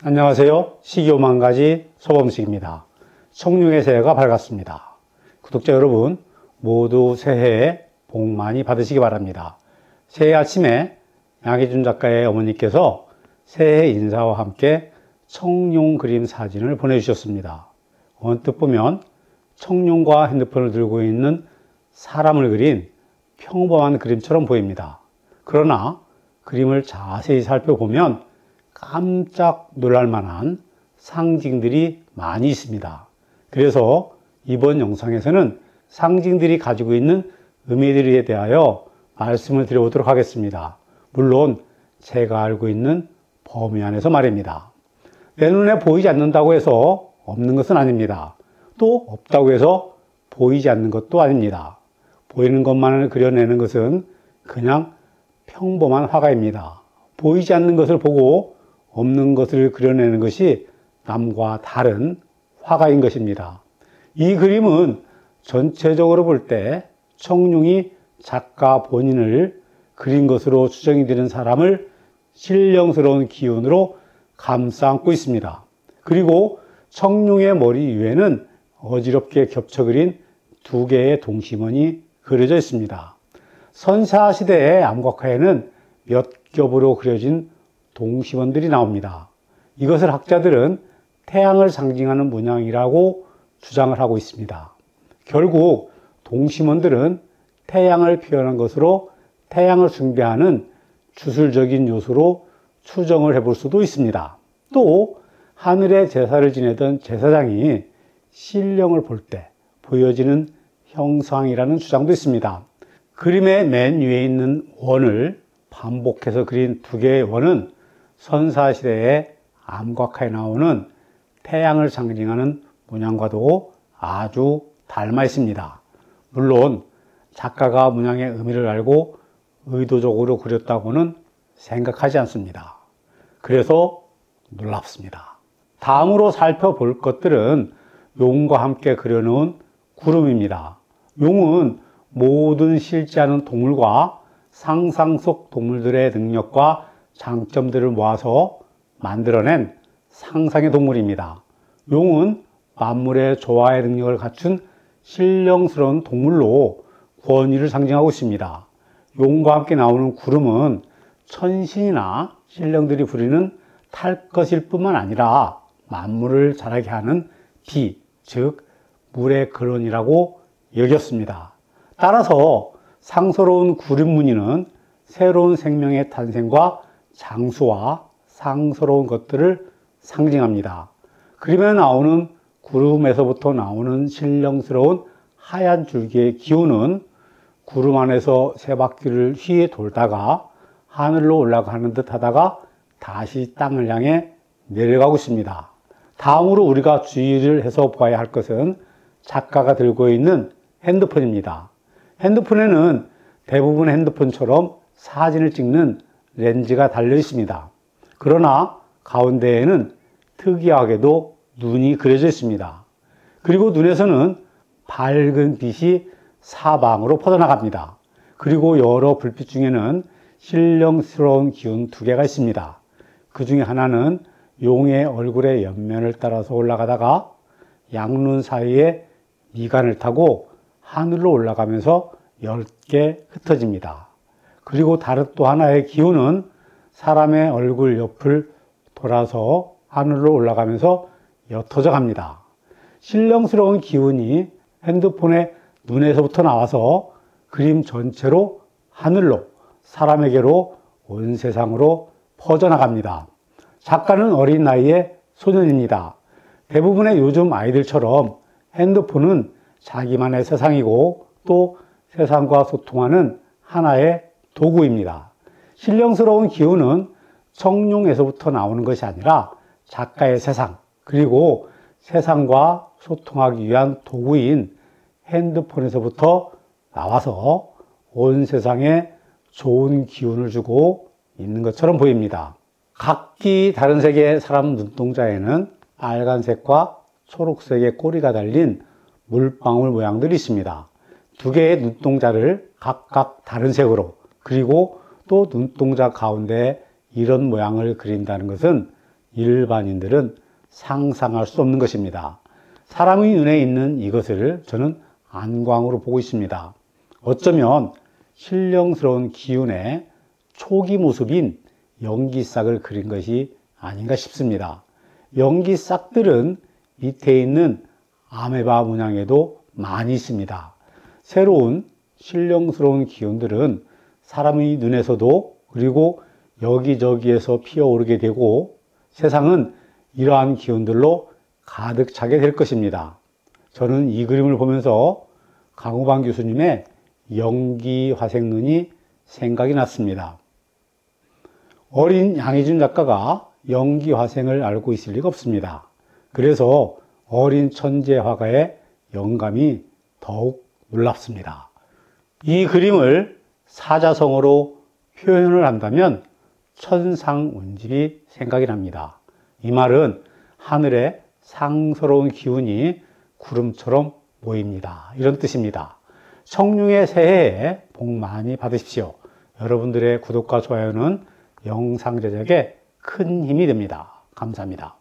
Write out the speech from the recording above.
안녕하세요. 시기오만가지 소범식입니다. 청룡의 새해가 밝았습니다. 구독자 여러분 모두 새해에 복 많이 받으시기 바랍니다. 새해 아침에 양희준 작가의 어머니께서 새해 인사와 함께 청룡 그림 사진을 보내주셨습니다. 언뜻 보면 청룡과 핸드폰을 들고 있는 사람을 그린 평범한 그림처럼 보입니다. 그러나 그림을 자세히 살펴보면 깜짝 놀랄 만한 상징들이 많이 있습니다. 그래서 이번 영상에서는 상징들이 가지고 있는 의미들에 대하여 말씀을 드려보도록 하겠습니다. 물론 제가 알고 있는 범위 안에서 말입니다. 내 눈에 보이지 않는다고 해서 없는 것은 아닙니다. 또 없다고 해서 보이지 않는 것도 아닙니다. 보이는 것만을 그려내는 것은 그냥 평범한 화가입니다. 보이지 않는 것을 보고 없는 것을 그려내는 것이 남과 다른 화가인 것입니다. 이 그림은 전체적으로 볼 때 청룡이 작가 본인을 그린 것으로 추정이 되는 사람을 신령스러운 기운으로 감싸 안고 있습니다. 그리고 청룡의 머리 위에는 어지럽게 겹쳐 그린 두 개의 동심원이 그려져 있습니다. 선사시대의 암각화에는 몇 겹으로 그려진 동심원들이 나옵니다. 이것을 학자들은 태양을 상징하는 문양이라고 주장을 하고 있습니다. 결국 동심원들은 태양을 표현한 것으로 태양을 숭배하는 주술적인 요소로 추정을 해볼 수도 있습니다. 또 하늘에 제사를 지내던 제사장이 신령을 볼 때 보여지는 형상이라는 주장도 있습니다. 그림의 맨 위에 있는 원을 반복해서 그린 두 개의 원은 선사시대의 암각화에 나오는 태양을 상징하는 문양과도 아주 닮아 있습니다. 물론 작가가 문양의 의미를 알고 의도적으로 그렸다고는 생각하지 않습니다. 그래서 놀랍습니다. 다음으로 살펴볼 것들은 용과 함께 그려놓은 구름입니다. 용은 모든 실제 않은 동물과 상상 속 동물들의 능력과 장점들을 모아서 만들어낸 상상의 동물입니다. 용은 만물의 조화의 능력을 갖춘 신령스러운 동물로 권위를 상징하고 있습니다. 용과 함께 나오는 구름은 천신이나 신령들이 부리는 탈 것일 뿐만 아니라 만물을 자라게 하는 비, 즉 물의 근원이라고 여겼습니다. 따라서 상서로운 구름 무늬는 새로운 생명의 탄생과 장수와 상서로운 것들을 상징합니다. 그림에 나오는 구름에서부터 나오는 신령스러운 하얀 줄기의 기운은 구름 안에서 세 바퀴를 휘에 돌다가 하늘로 올라가는 듯 하다가 다시 땅을 향해 내려가고 있습니다. 다음으로 우리가 주의를 해서 보아야 할 것은 작가가 들고 있는 핸드폰입니다. 핸드폰에는 대부분 핸드폰처럼 사진을 찍는 렌즈가 달려 있습니다. 그러나 가운데에는 특이하게도 눈이 그려져 있습니다. 그리고 눈에서는 밝은 빛이 사방으로 퍼져나갑니다. 그리고 여러 불빛 중에는 신령스러운 기운 두 개가 있습니다. 그 중에 하나는 용의 얼굴의 옆면을 따라서 올라가다가 양눈 사이에 미간을 타고 하늘로 올라가면서 10개 흩어집니다. 그리고 다른 또 하나의 기운은 사람의 얼굴 옆을 돌아서 하늘로 올라가면서 옅어져 갑니다. 신령스러운 기운이 핸드폰의 눈에서부터 나와서 그림 전체로 하늘로, 사람에게로, 온 세상으로 퍼져나갑니다. 작가는 어린 나이의 소년입니다. 대부분의 요즘 아이들처럼 핸드폰은 자기만의 세상이고 또 세상과 소통하는 하나의 도구입니다. 신령스러운 기운은 청룡에서부터 나오는 것이 아니라 작가의 세상, 그리고 세상과 소통하기 위한 도구인 핸드폰에서부터 나와서 온 세상에 좋은 기운을 주고 있는 것처럼 보입니다. 각기 다른 색의 사람 눈동자에는 빨간색과 초록색의 꼬리가 달린 물방울 모양들이 있습니다. 두 개의 눈동자를 각각 다른 색으로, 그리고 또 눈동자 가운데에 이런 모양을 그린다는 것은 일반인들은 상상할 수 없는 것입니다. 사람의 눈에 있는 이것을 저는 안광으로 보고 있습니다. 어쩌면 신령스러운 기운의 초기 모습인 연기싹을 그린 것이 아닌가 싶습니다. 연기싹들은 밑에 있는 아메바 문양에도 많이 있습니다. 새로운 신령스러운 기운들은 사람의 눈에서도 그리고 여기저기에서 피어오르게 되고 세상은 이러한 기운들로 가득 차게 될 것입니다. 저는 이 그림을 보면서 강호방 교수님의 연기화생론이 생각이 났습니다. 어린 양희준 작가가 연기화생을 알고 있을 리가 없습니다. 그래서 어린 천재 화가의 영감이 더욱 놀랍습니다. 이 그림을 사자성어로 표현을 한다면 천상운집이 생각이 납니다. 이 말은 하늘에 상서로운 기운이 구름처럼 모입니다. 이런 뜻입니다. 청룡의 새해에 복 많이 받으십시오. 여러분들의 구독과 좋아요는 영상 제작에 큰 힘이 됩니다. 감사합니다.